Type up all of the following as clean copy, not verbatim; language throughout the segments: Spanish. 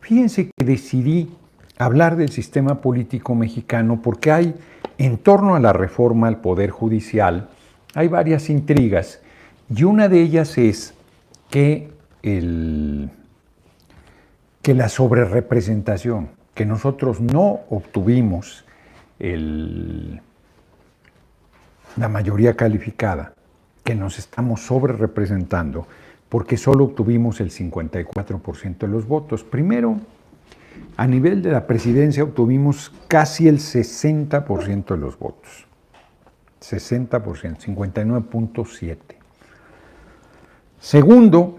Fíjense que decidí hablar del sistema político mexicano porque hay, en torno a la reforma al Poder Judicial, hay varias intrigas y una de ellas es que, que la sobrerepresentación, que nosotros no obtuvimos la mayoría calificada, que nos estamos sobrerepresentando, porque solo obtuvimos el 54% de los votos. Primero, a nivel de la presidencia obtuvimos casi el 60% de los votos. 60%, 59.7%. Segundo,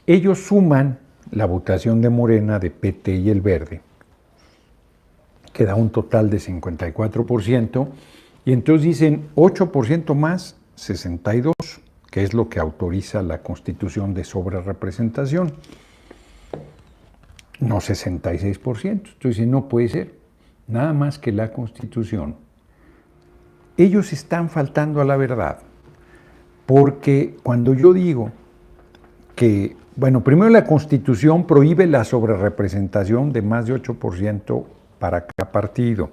ellos suman la votación de Morena, de PT y el Verde, que da un total de 54%, y entonces dicen 8% más 62%, que es lo que autoriza la Constitución de sobrerepresentación, no 66%. Entonces no puede ser, nada más que la Constitución. Ellos están faltando a la verdad, porque cuando yo digo que, bueno, primero la Constitución prohíbe la sobrerepresentación de más de 8% para cada partido,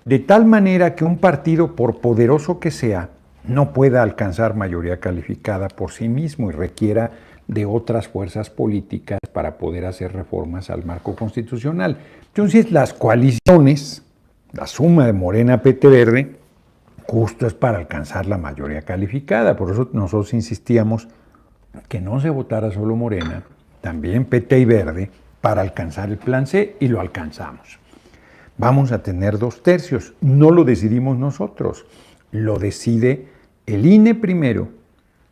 de tal manera que un partido, por poderoso que sea, no pueda alcanzar mayoría calificada por sí mismo y requiera de otras fuerzas políticas para poder hacer reformas al marco constitucional. Entonces, las coaliciones, la suma de Morena, PT, Verde, justo es para alcanzar la mayoría calificada. Por eso nosotros insistíamos que no se votara solo Morena, también PT y Verde, para alcanzar el plan C, y lo alcanzamos. Vamos a tener 2/3, no lo decidimos nosotros, lo decide el INE primero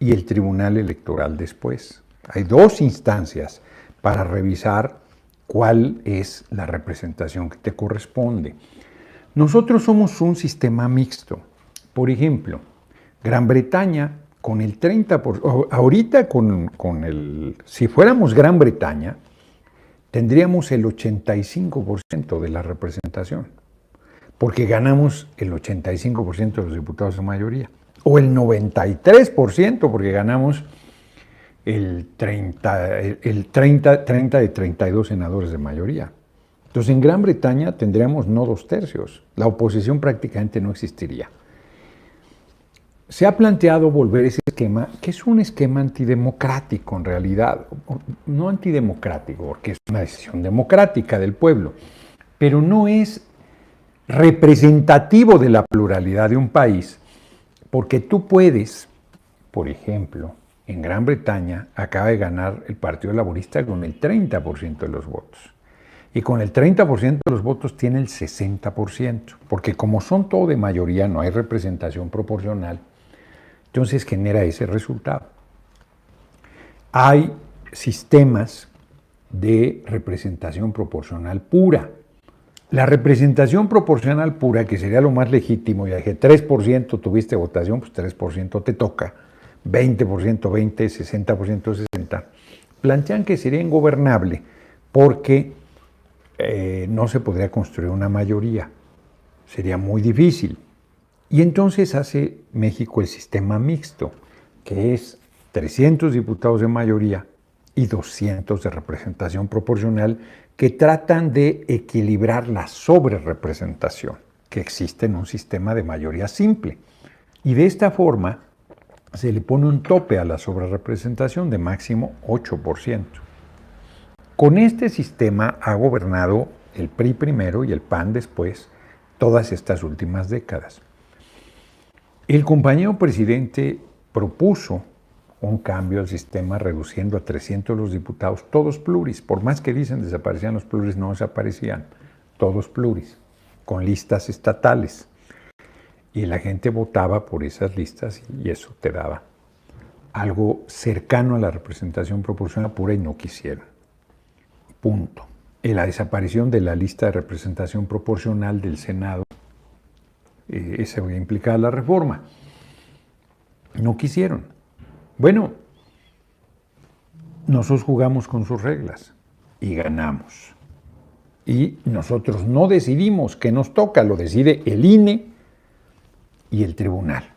y el Tribunal Electoral después. Hay 2 instancias para revisar cuál es la representación que te corresponde. Nosotros somos un sistema mixto. Por ejemplo, Gran Bretaña con el 30%, ahorita si fuéramos Gran Bretaña, tendríamos el 85% de la representación, porque ganamos el 85% de los diputados de mayoría, o el 93%, porque ganamos el 30 de 32 senadores de mayoría. Entonces, en Gran Bretaña tendríamos no 2/3, la oposición prácticamente no existiría. Se ha planteado volver ese esquema, que es un esquema antidemocrático en realidad, no antidemocrático, porque es una decisión democrática del pueblo, pero no es representativo de la pluralidad de un país, porque tú puedes, por ejemplo, en Gran Bretaña acaba de ganar el Partido Laborista con el 30% de los votos. Y con el 30% de los votos tiene el 60%, porque como son todo de mayoría, no hay representación proporcional, entonces genera ese resultado. Hay sistemas de representación proporcional pura. La representación proporcional pura, que sería lo más legítimo, ya que 3% tuviste votación, pues 3% te toca, 20%, 20%, 60%, 60%, plantean que sería ingobernable porque no se podría construir una mayoría, sería muy difícil. Y entonces hace México el sistema mixto, que es 300 diputados de mayoría y 200 de representación proporcional, que tratan de equilibrar la sobrerepresentación que existe en un sistema de mayoría simple. Y de esta forma se le pone un tope a la sobrerepresentación de máximo 8%. Con este sistema ha gobernado el PRI primero y el PAN después todas estas últimas décadas. El compañero presidente propuso un cambio al sistema reduciendo a 300 los diputados, todos pluris, por más que dicen desaparecían los pluris, no desaparecían, todos pluris, con listas estatales. Y la gente votaba por esas listas y eso te daba algo cercano a la representación proporcional pura y no quisieron. Punto. En la desaparición de la lista de representación proporcional del Senado, esa implicaba la reforma. No quisieron. Bueno, nosotros jugamos con sus reglas y ganamos. Y nosotros no decidimos qué nos toca, lo decide el INE y el tribunal.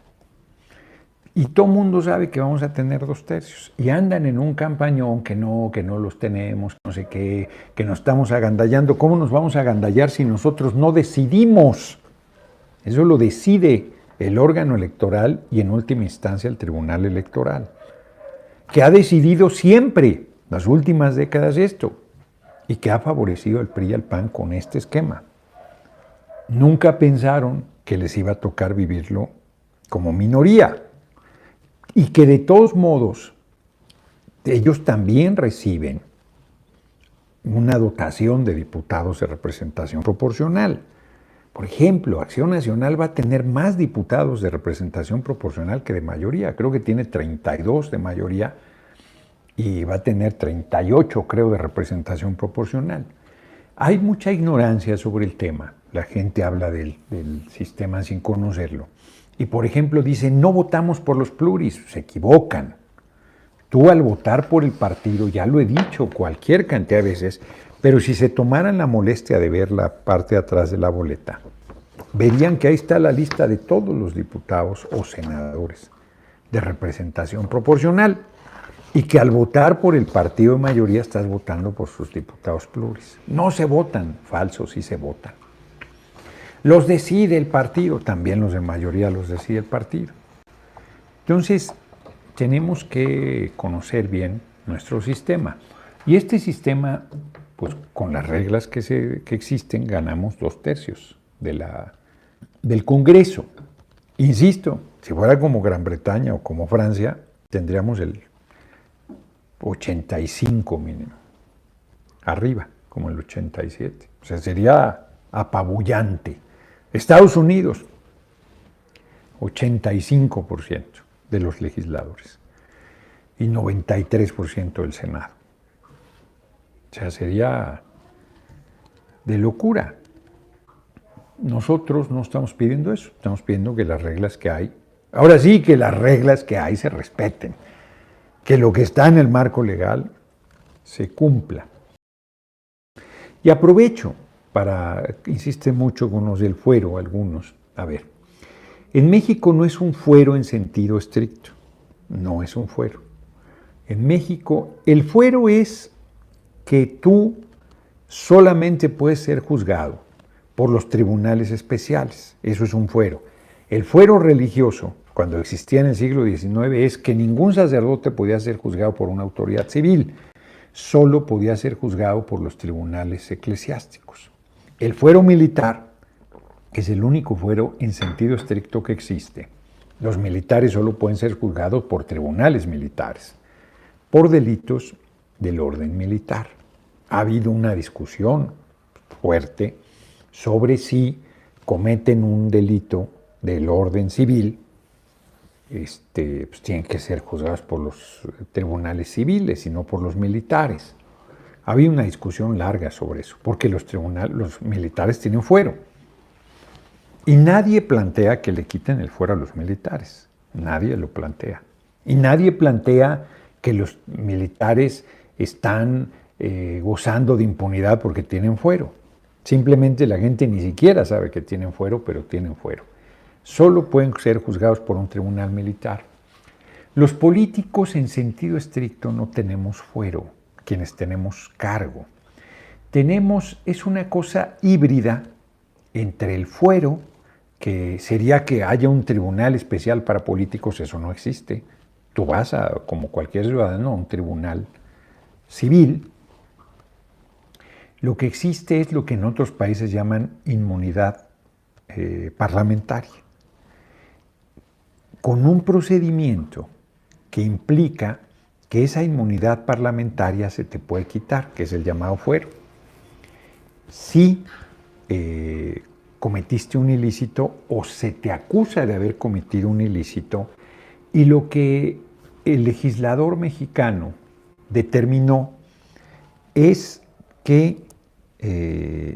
Y todo el mundo sabe que vamos a tener 2/3. Y andan en un campañón que no los tenemos, no sé qué, que nos estamos agandallando. ¿Cómo nos vamos a agandallar si nosotros no decidimos? Eso lo decide el órgano electoral y en última instancia el Tribunal Electoral, que ha decidido siempre, las últimas décadas, esto, y que ha favorecido al PRI y al PAN con este esquema. Nunca pensaron que les iba a tocar vivirlo como minoría. Y que de todos modos, ellos también reciben una dotación de diputados de representación proporcional. Por ejemplo, Acción Nacional va a tener más diputados de representación proporcional que de mayoría. Creo que tiene 32 de mayoría y va a tener 38, creo, de representación proporcional. Hay mucha ignorancia sobre el tema. La gente habla del sistema sin conocerlo. Y, por ejemplo, dicen, no votamos por los pluris. Se equivocan. Tú al votar por el partido, ya lo he dicho cualquier cantidad de veces, pero si se tomaran la molestia de ver la parte de atrás de la boleta, verían que ahí está la lista de todos los diputados o senadores de representación proporcional y que al votar por el partido de mayoría estás votando por sus diputados pluris. No se votan, falso, sí se votan. Los decide el partido, también los de mayoría los decide el partido. Entonces, tenemos que conocer bien nuestro sistema. Y este sistema, pues con las reglas que existen, ganamos 2/3 del Congreso. Insisto, si fuera como Gran Bretaña o como Francia, tendríamos el 85 mínimo, arriba, como el 87. O sea, sería apabullante. Estados Unidos, 85% de los legisladores y 93% del Senado. O sea, sería de locura. Nosotros no estamos pidiendo eso, estamos pidiendo que las reglas que hay, ahora sí que las reglas que hay se respeten, que lo que está en el marco legal se cumpla. Y aprovecho insiste mucho con los del fuero, algunos. A ver, en México no es un fuero en sentido estricto, no es un fuero. En México, el fuero es que tú solamente puedes ser juzgado por los tribunales especiales, eso es un fuero. El fuero religioso, cuando existía en el siglo XIX, es que ningún sacerdote podía ser juzgado por una autoridad civil, solo podía ser juzgado por los tribunales eclesiásticos. El fuero militar es el único fuero en sentido estricto que existe. Los militares solo pueden ser juzgados por tribunales militares, por delitos del orden militar. Ha habido una discusión fuerte sobre si cometen un delito del orden civil, pues tienen que ser juzgados por los tribunales civiles y no por los militares. Había una discusión larga sobre eso, porque los militares tienen fuero. Y nadie plantea que le quiten el fuero a los militares. Nadie lo plantea. Y nadie plantea que los militares están gozando de impunidad porque tienen fuero. Simplemente la gente ni siquiera sabe que tienen fuero, pero tienen fuero. Solo pueden ser juzgados por un tribunal militar. Los políticos en sentido estricto no tenemos fuero, quienes tenemos cargo. Es una cosa híbrida entre el fuero, que sería que haya un tribunal especial para políticos, eso no existe. Tú vas, como cualquier ciudadano, a un tribunal civil. Lo que existe es lo que en otros países llaman inmunidad parlamentaria, con un procedimiento que implica que esa inmunidad parlamentaria se te puede quitar, que es el llamado fuero. Si cometiste un ilícito o se te acusa de haber cometido un ilícito, y lo que el legislador mexicano determinó es que,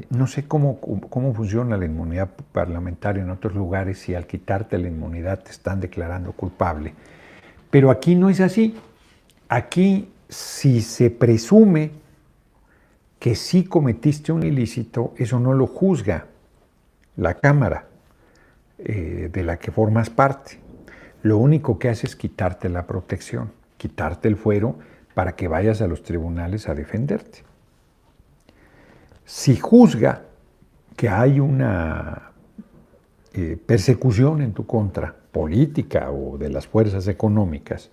no sé cómo funciona la inmunidad parlamentaria en otros lugares, si al quitarte la inmunidad te están declarando culpable, pero aquí no es así. Aquí, si se presume que sí cometiste un ilícito, eso no lo juzga la Cámara de la que formas parte. lo único que hace es quitarte la protección, quitarte el fuero para que vayas a los tribunales a defenderte. Si juzga que hay una persecución en tu contra, política o de las fuerzas económicas,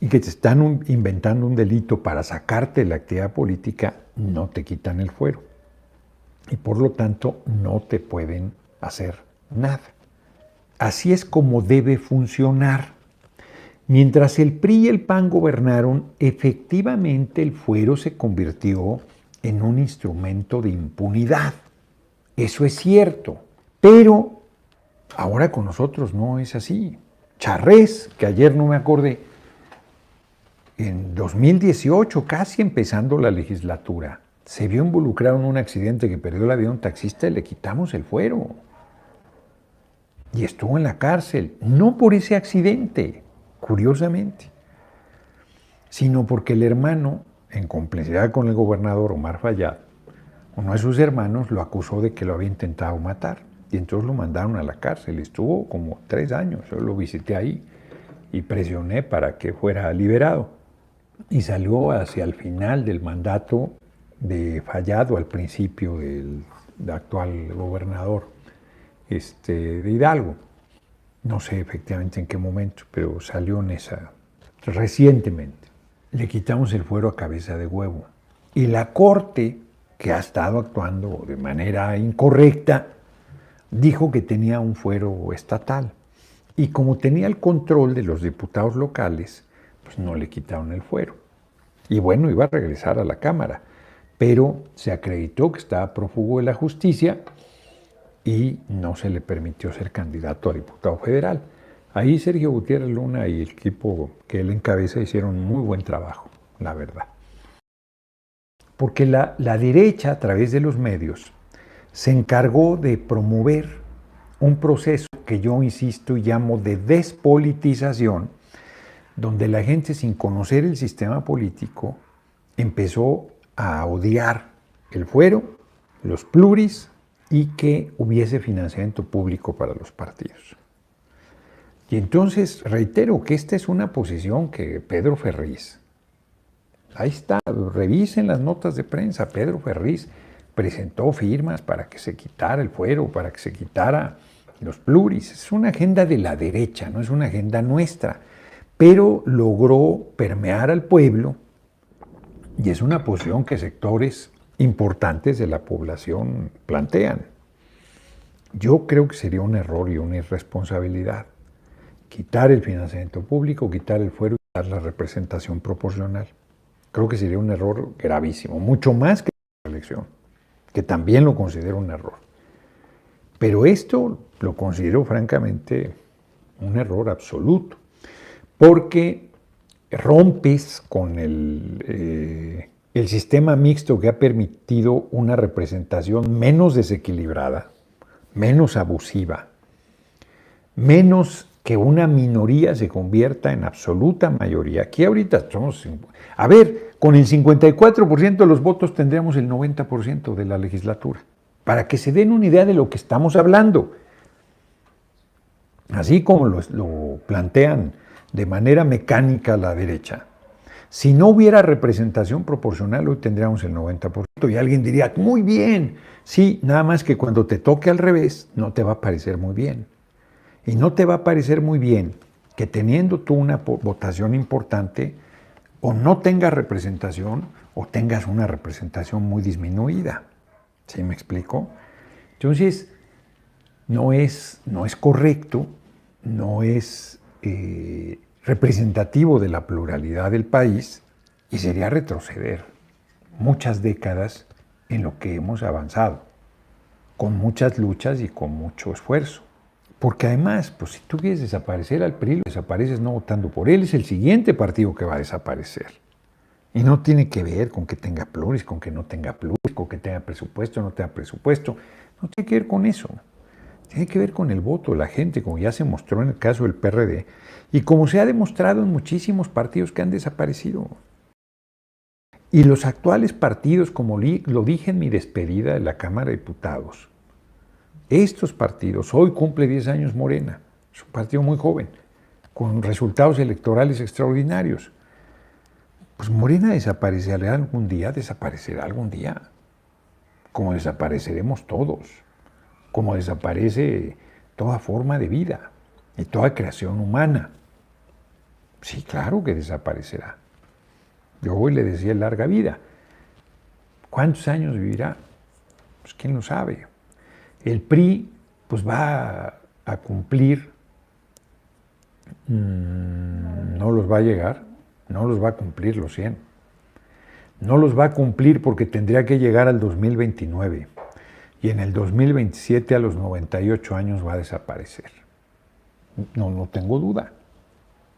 y que te están inventando un delito para sacarte de la actividad política, no te quitan el fuero. Y por lo tanto no te pueden hacer nada. Así es como debe funcionar. Mientras el PRI y el PAN gobernaron, efectivamente el fuero se convirtió en un instrumento de impunidad. Eso es cierto. Pero ahora con nosotros no es así. Charrés, que ayer no me acordé, en 2018, casi empezando la legislatura, se vio involucrado en un accidente que perdió la vida un taxista y le quitamos el fuero. Y estuvo en la cárcel, no por ese accidente, curiosamente, sino porque el hermano, en complicidad con el gobernador Omar Fayad, uno de sus hermanos lo acusó de que lo había intentado matar. Y entonces lo mandaron a la cárcel. Estuvo como 3 años, yo lo visité ahí y presioné para que fuera liberado. Y salió hacia el final del mandato de Fayad o al principio del actual gobernador de Hidalgo. No sé efectivamente en qué momento, pero salió en esa recientemente. Le quitamos el fuero a cabeza de huevo. Y la Corte, que ha estado actuando de manera incorrecta, dijo que tenía un fuero estatal. Y como tenía el control de los diputados locales, pues no le quitaron el fuero. Y bueno, iba a regresar a la Cámara, pero se acreditó que estaba prófugo de la justicia y no se le permitió ser candidato a diputado federal. Ahí Sergio Gutiérrez Luna y el equipo que él encabeza hicieron muy buen trabajo, la verdad. Porque la derecha, a través de los medios, se encargó de promover un proceso que yo insisto y llamo de despolitización, donde la gente, sin conocer el sistema político, empezó a odiar el fuero, los pluris y que hubiese financiamiento público para los partidos. Y entonces reitero que esta es una posición que Pedro Ferriz, ahí está, revisen las notas de prensa, Pedro Ferriz presentó firmas para que se quitara el fuero, para que se quitara los pluris. Es una agenda de la derecha, no es una agenda nuestra, pero logró permear al pueblo y es una posición que sectores importantes de la población plantean. Yo creo que sería un error y una irresponsabilidad quitar el financiamiento público, quitar el fuero y dar la representación proporcional. Creo que sería un error gravísimo, mucho más que la elección, que también lo considero un error. Pero esto lo considero francamente un error absoluto, porque rompes con el sistema mixto que ha permitido una representación menos desequilibrada, menos abusiva, menos que una minoría se convierta en absoluta mayoría. Aquí ahorita somos... A ver, con el 54% de los votos tendríamos el 90% de la legislatura. Para que se den una idea de lo que estamos hablando. Así como lo plantean de manera mecánica la derecha. Si no hubiera representación proporcional, hoy tendríamos el 90%. Y alguien diría, muy bien. Sí, nada más que cuando te toque al revés, no te va a parecer muy bien. Y no te va a parecer muy bien que teniendo tú una votación importante, o no tengas representación, o tengas una representación muy disminuida. ¿Sí me explico? Entonces, no es correcto, no es representativo de la pluralidad del país y sería retroceder muchas décadas en lo que hemos avanzado, con muchas luchas y con mucho esfuerzo. Porque además, pues si tú quieres desaparecer al PRI, lo desapareces no votando por él, es el siguiente partido que va a desaparecer. Y no tiene que ver con que tenga pluris, con que no tenga pluris, con que tenga presupuesto, no tenga presupuesto. No tiene que ver con eso. Tiene que ver con el voto de la gente, como ya se mostró en el caso del PRD, y como se ha demostrado en muchísimos partidos que han desaparecido. Y los actuales partidos, como lo dije en mi despedida de la Cámara de Diputados, estos partidos, hoy cumple 10 años Morena, es un partido muy joven, con resultados electorales extraordinarios. Pues Morena desaparecerá algún día, como desapareceremos todos, como desaparece toda forma de vida y toda creación humana. Sí, claro que desaparecerá. Yo hoy le decía larga vida. ¿Cuántos años vivirá? Pues quién lo sabe. El PRI pues va a cumplir, no los va a llegar, no los va a cumplir los 100. No los va a cumplir porque tendría que llegar al 2029. Y en el 2027 a los 98 años va a desaparecer. No tengo duda.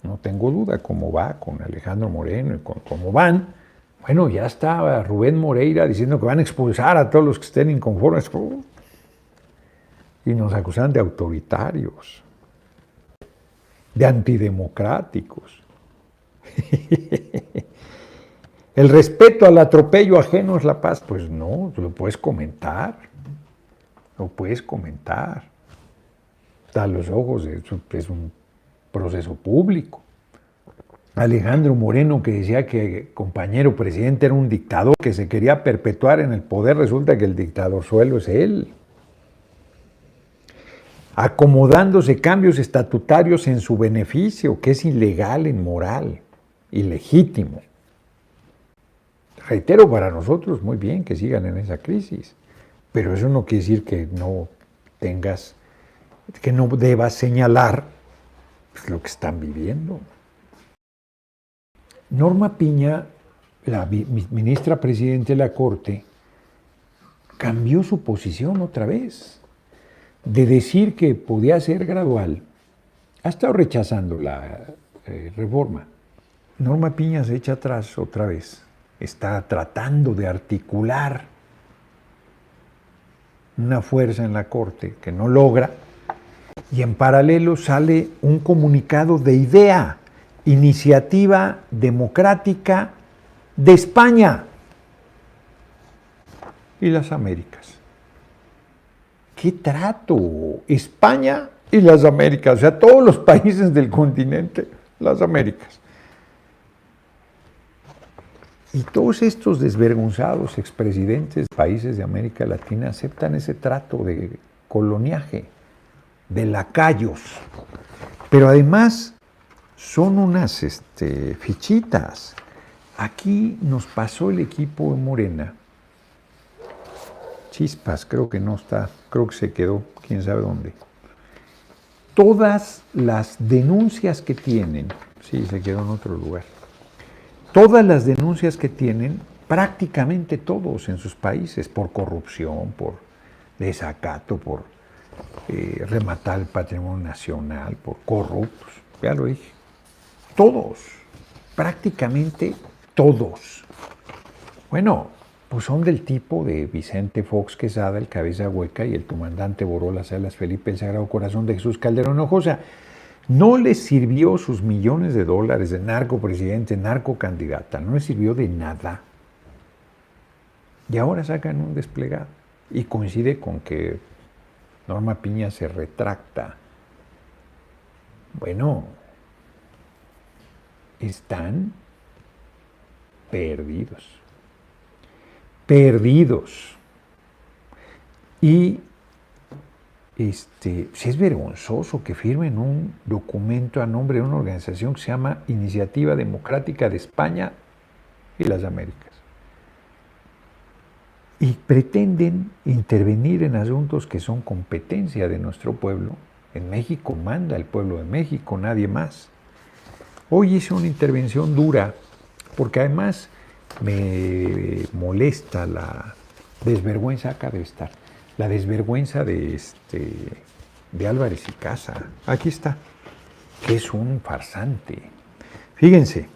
No tengo duda cómo va con Alejandro Moreno y con cómo van. Bueno, ya está Rubén Moreira diciendo que van a expulsar a todos los que estén inconformes. Y nos acusan de autoritarios, de antidemocráticos. El respeto al atropello ajeno es la paz. Pues no, lo puedes comentar. Lo puedes comentar. A los ojos es un proceso público. Alejandro Moreno, que decía que el compañero presidente era un dictador que se quería perpetuar en el poder, resulta que el dictador suelo es él. Acomodándose cambios estatutarios en su beneficio, que es ilegal, inmoral, ilegítimo. Reitero, para nosotros muy bien que sigan en esa crisis, pero eso no quiere decir que no debas señalar pues, lo que están viviendo. Norma Piña, la ministra presidente de la Corte, cambió su posición otra vez. De decir que podía ser gradual, ha estado rechazando la reforma. Norma Piña se echa atrás otra vez. Está tratando de articular una fuerza en la Corte que no logra, y en paralelo sale un comunicado de IDEA, Iniciativa Democrática de España y las Américas. ¿Qué trato? España y las Américas, o sea, todos los países del continente, las Américas. Y todos estos desvergonzados expresidentes de países de América Latina aceptan ese trato de coloniaje, de lacayos. Pero además son unas fichitas. Aquí nos pasó el equipo de Morena. Chispas, creo que no está, creo que se quedó, quién sabe dónde. Todas las denuncias que tienen, sí, se quedó en otro lugar. Todas las denuncias que tienen, prácticamente todos en sus países, por corrupción, por desacato, por rematar el patrimonio nacional, por corruptos, ya lo dije. Todos, prácticamente todos. Bueno, pues son del tipo de Vicente Fox Quesada, el Cabeza Hueca, y el comandante Borola Salas Felipe, el Sagrado Corazón de Jesús Calderón Hinojosa. No les sirvió sus millones de dólares de narcopresidente, narcocandidata, no les sirvió de nada. Y ahora sacan un desplegado. Y coincide con que Norma Piña se retracta. Bueno, están perdidos. Perdidos. Y si es vergonzoso que firmen un documento a nombre de una organización que se llama Iniciativa Democrática de España y las Américas. Y pretenden intervenir en asuntos que son competencia de nuestro pueblo. En México manda el pueblo de México, nadie más. Hoy hice una intervención dura, porque además me molesta la desvergüenza, acá debe estar, la desvergüenza de Álvarez y Casa. Aquí está, que es un farsante. Fíjense,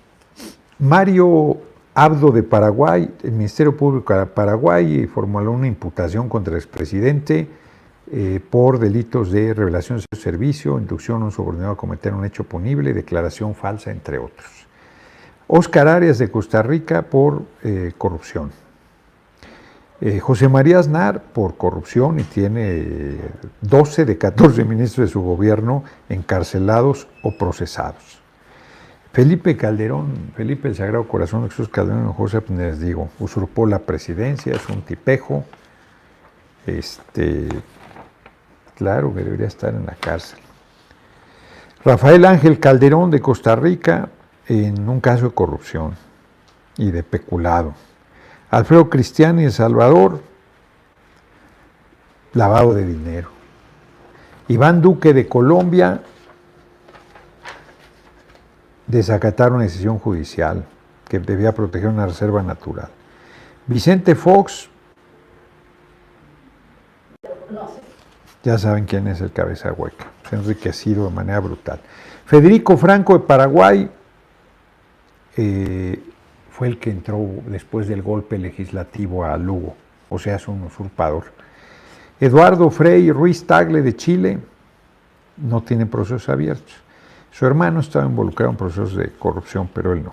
Mario Abdo de Paraguay, el Ministerio Público de Paraguay formuló una imputación contra el expresidente por delitos de revelación de servicio, inducción a un subordinado a cometer un hecho punible, declaración falsa, entre otros. Oscar Arias de Costa Rica por corrupción. José María Aznar por corrupción y tiene 12 de 14 ministros de su gobierno encarcelados o procesados. Felipe Calderón, Felipe el Sagrado Corazón de Jesús Calderón Hinojosa, pues les digo, usurpó la presidencia, es un tipejo, claro que debería estar en la cárcel. Rafael Ángel Calderón de Costa Rica en un caso de corrupción y de peculado. Alfredo Cristiani de El Salvador, lavado de dinero. Iván Duque de Colombia, desacatar una decisión judicial que debía proteger una reserva natural. Vicente Fox, ya saben quién es el cabeza hueca, se ha enriquecido de manera brutal. Federico Franco de Paraguay fue el que entró después del golpe legislativo a Lugo, o sea, es un usurpador. Eduardo Frei Ruiz Tagle de Chile no tiene procesos abiertos. Su hermano estaba involucrado en procesos de corrupción, pero él no.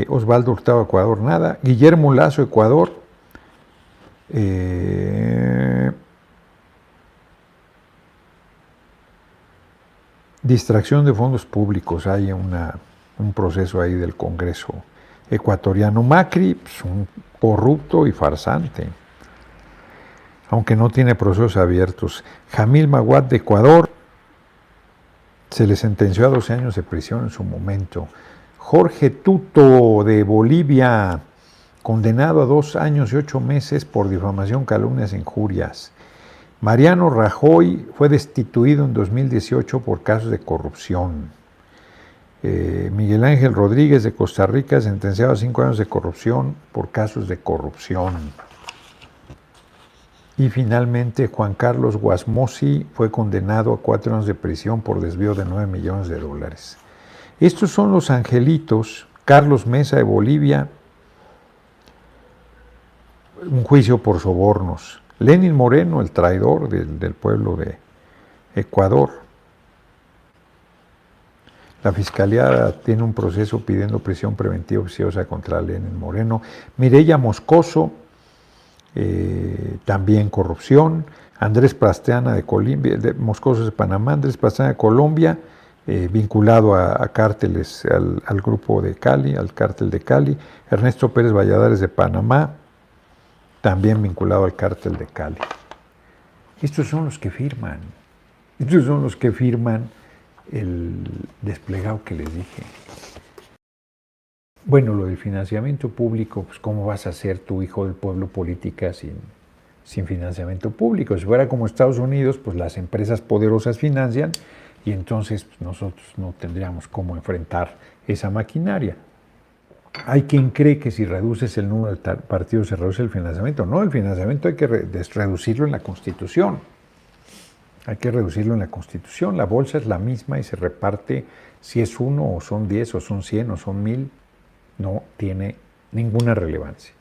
Osvaldo Hurtado, Ecuador, nada. Guillermo Lazo, Ecuador. Distracción de fondos públicos. Hay un proceso ahí del Congreso ecuatoriano. Macri, pues, un corrupto y farsante, aunque no tiene procesos abiertos. Jamil Maguad de Ecuador, se le sentenció a 12 años de prisión en su momento. Jorge Tuto de Bolivia, condenado a 2 años y 8 meses por difamación, calumnias e injurias. Mariano Rajoy fue destituido en 2018 por casos de corrupción. Miguel Ángel Rodríguez de Costa Rica, sentenciado a 5 años de corrupción por casos de corrupción. Y finalmente Juan Carlos Guasmosi fue condenado a 4 años de prisión por desvío de $9 millones. Estos son los angelitos. Carlos Mesa de Bolivia, un juicio por sobornos. Lenín Moreno, el traidor del pueblo de Ecuador. La Fiscalía tiene un proceso pidiendo prisión preventiva oficiosa contra Lenín Moreno. Mireya Moscoso, también corrupción. Andrés Pastrana de Colombia, Moscoso de Panamá. Andrés Pastrana de Colombia, vinculado a cárteles, al grupo de Cali, al cártel de Cali. Ernesto Pérez Valladares de Panamá, también vinculado al cártel de Cali. Estos son los que firman. Estos son los que firman el desplegado que les dije. Bueno, lo del financiamiento público, pues ¿cómo vas a hacer tu hijo del pueblo política sin financiamiento público? Si fuera como Estados Unidos, pues las empresas poderosas financian y entonces pues, nosotros no tendríamos cómo enfrentar esa maquinaria. Hay quien cree que si reduces el número de partidos se reduce el financiamiento. No, el financiamiento hay que reducirlo en la Constitución. Hay que reducirlo en la Constitución. La bolsa es la misma y se reparte si es 1 o son 10 o son 100 o son 1000. No tiene ninguna relevancia.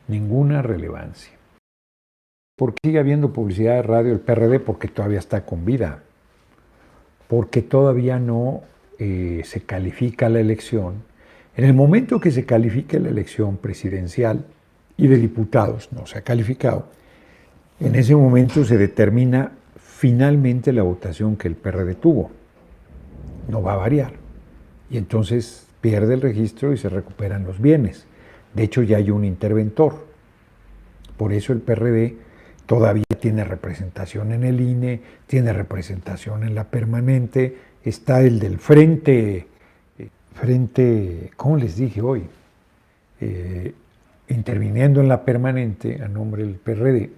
Ninguna relevancia. ¿Por qué sigue habiendo publicidad de radio el PRD? Porque todavía está con vida. Porque todavía no se califica la elección. En el momento que se califique la elección presidencial y de diputados, no se ha calificado, en ese momento se determina finalmente la votación que el PRD tuvo. No va a variar. Y entonces pierde el registro y se recuperan los bienes. De hecho, ya hay un interventor. Por eso el PRD todavía tiene representación en el INE, tiene representación en la permanente, está el del frente, ¿cómo les dije hoy? Interviniendo en la permanente a nombre del PRD,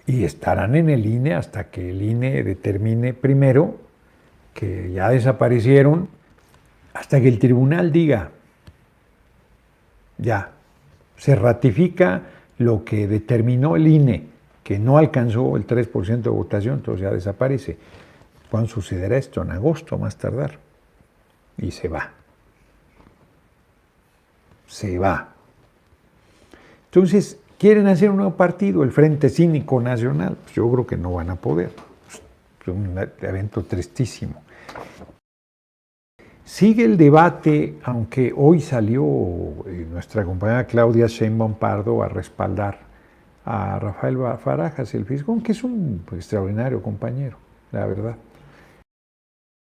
y estarán en el INE hasta que el INE determine primero que ya desaparecieron, hasta que el tribunal diga, ya, se ratifica lo que determinó el INE, que no alcanzó el 3% de votación, entonces ya desaparece. ¿Cuándo sucederá esto? En agosto, más tardar. Y se va. Se va. Entonces, quieren hacer un nuevo partido, el Frente Cívico Nacional. Pues yo creo que no van a poder. Es un evento tristísimo. Sigue el debate, aunque hoy salió nuestra compañera Claudia Sheinbaum Pardo a respaldar a Rafael Barajas, el fiscal, que es un extraordinario compañero, la verdad.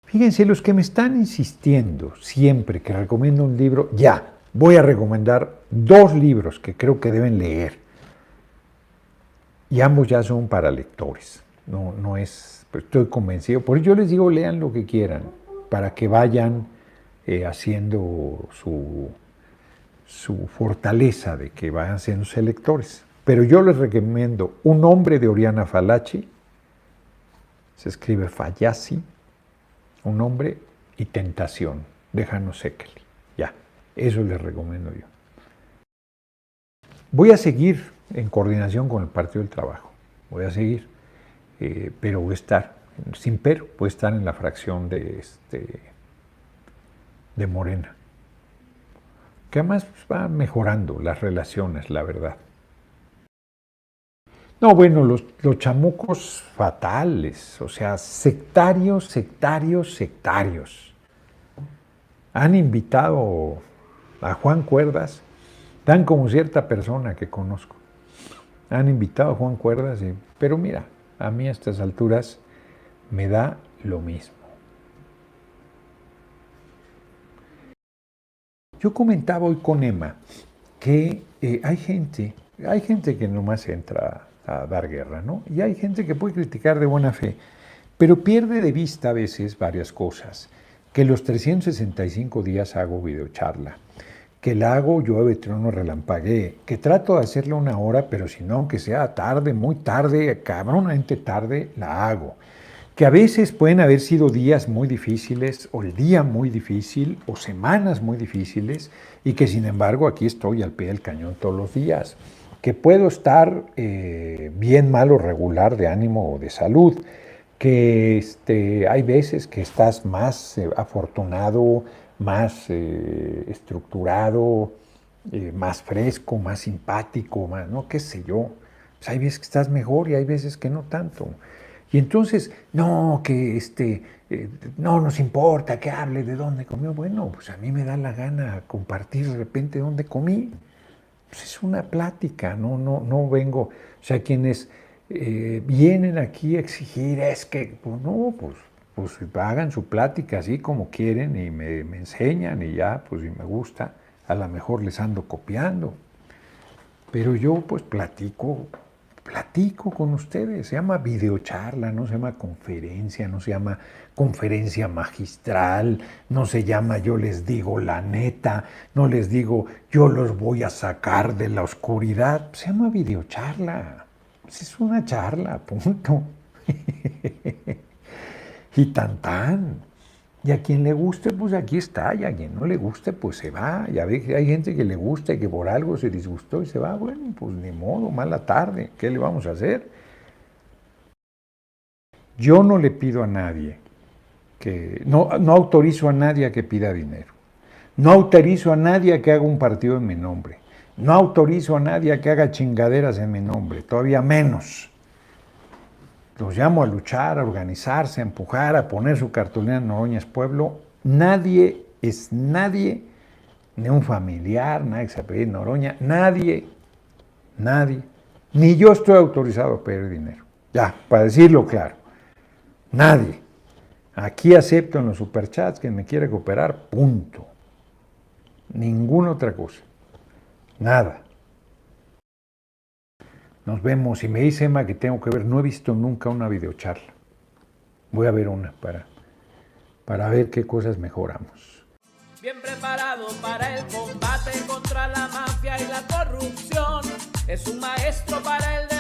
Fíjense, los que me están insistiendo siempre que recomiendo un libro, ya, voy a recomendar 2 libros que creo que deben leer. Y ambos ya son para lectores. No es, pues estoy convencido. Por eso yo les digo, lean lo que quieran, para que vayan haciendo su fortaleza de que vayan siendo lectores. Pero yo les recomiendo Un hombre de Oriana Fallaci, se escribe Fallaci, Un hombre y Tentación, de Hanno Sekeli. Ya, eso les recomiendo yo. Voy a seguir en coordinación con el Partido del Trabajo, voy a seguir, pero voy a estar, sin pero, voy a estar en la fracción de Morena, que además va mejorando las relaciones, la verdad. No, bueno, los chamucos fatales, o sea, sectarios. Han invitado a Juan Cuerdas, tan como cierta persona que conozco. Han invitado a Juan Cuerdas, pero mira, a mí a estas alturas me da lo mismo. Yo comentaba hoy con Emma que hay gente que nomás entra a dar guerra, ¿no? Y hay gente que puede criticar de buena fe, pero pierde de vista a veces varias cosas. Que los 365 días hago videocharla, que la hago llueve, trueno, relampaguee, que trato de hacerla 1 hora, pero si no, aunque sea tarde, muy tarde, cabronamente tarde, la hago. Que a veces pueden haber sido días muy difíciles, o el día muy difícil, o semanas muy difíciles, y que sin embargo aquí estoy al pie del cañón todos los días. Que puedo estar bien, mal o regular de ánimo o de salud, que hay veces que estás más afortunado, más estructurado, más fresco, más simpático, más, ¿no? Qué sé yo. Pues hay veces que estás mejor y hay veces que no tanto. Y entonces, no, que no nos importa que hable de dónde comió. Bueno, pues a mí me da la gana compartir de repente dónde comí. Pues es una plática, no vengo. O sea, quienes vienen aquí a exigir es que, pues no, pues hagan su plática así como quieren y me enseñan y ya, pues si me gusta, a lo mejor les ando copiando. Pero yo pues platico con ustedes, se llama videocharla, no se llama conferencia, no se llama conferencia magistral, no se llama yo les digo la neta, no les digo yo los voy a sacar de la oscuridad, se llama videocharla, pues es una charla, punto. Y tan. Y a quien le guste, pues aquí está, y a quien no le guste, pues se va. Ya ve que hay gente que le gusta y que por algo se disgustó y se va. Bueno, pues ni modo, mala tarde, ¿qué le vamos a hacer? Yo no le pido a nadie no autorizo a nadie a que pida dinero. No autorizo a nadie a que haga un partido en mi nombre. No autorizo a nadie a que haga chingaderas en mi nombre, todavía menos. Los llamo a luchar, a organizarse, a empujar, a poner su cartulina en Noroña es pueblo. Nadie es nadie, ni un familiar, nadie que se apellide Noroña, nadie, ni yo estoy autorizado a pedir dinero. Ya, para decirlo claro, nadie. Aquí acepto en los superchats quien me quiere cooperar, punto. Ninguna otra cosa, nada. Nos vemos. Y me dice Emma que tengo que ver, no he visto nunca una videocharla. Voy a ver una para ver qué cosas mejoramos. Bien preparado para el combate contra la mafia y la corrupción. Es un maestro para el